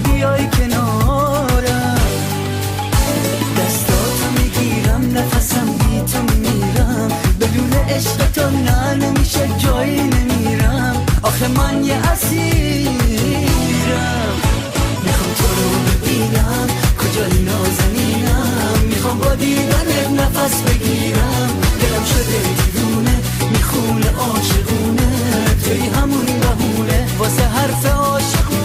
بیای کنارم، دستاتو میگیرم، نفسم بی تو میمیرم، بدون عشق تو نه نمیشه جایی نمیرم، آخه من یه اسیرم. میخوام تو رو ببینم، کجای نازنینم، میخوام با دیدنت نفس بگیرم، دلم شده دیوونه، میخونه عاشقونه، توی همون بهونه واسه حرف عاشقونه.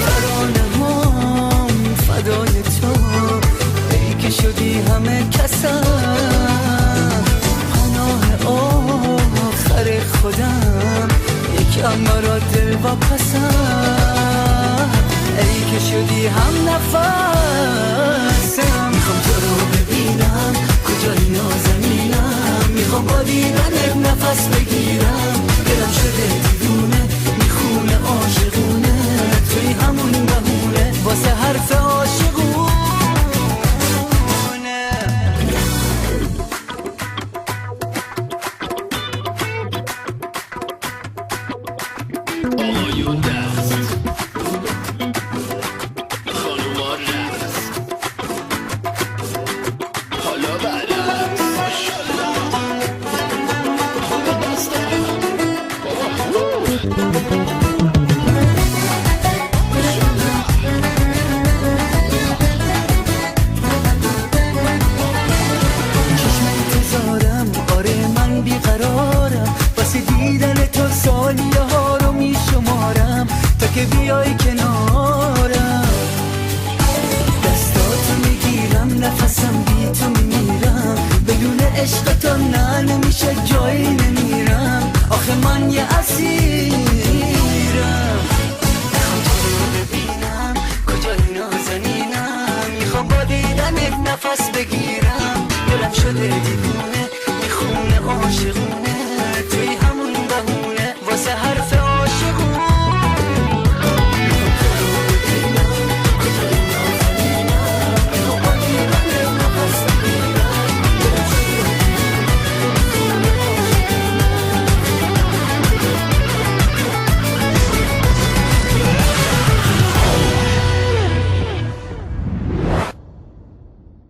ترانه‌هام فدای تو، ای که شدی همه کسم، پناه آخر خودم، یکم برا دل واپسم، ای که شدی هم نفسم. میخوام تو رو ببینم، کجای نازنینم، میخوام با دیدنت نفس بگیرم، دلم شده دیوونه، میخونه عاشقونه، توی همون بهونه واسه حرف عاشقونه. دیدن تو ثانیه ها رو میشمارم تا که بیای کنارم، دستاتو میگیرم، نفسم بی تو میمیرم، بدون عشق تو نه نمیشه جایی نمیرم، آخه من یه اسیرم. میخوام تو رو ببینم، کجای نازنینم، میخوام با دیدنت نفس بگیرم، دلم شده دیوونه، میخونه عاشقونه،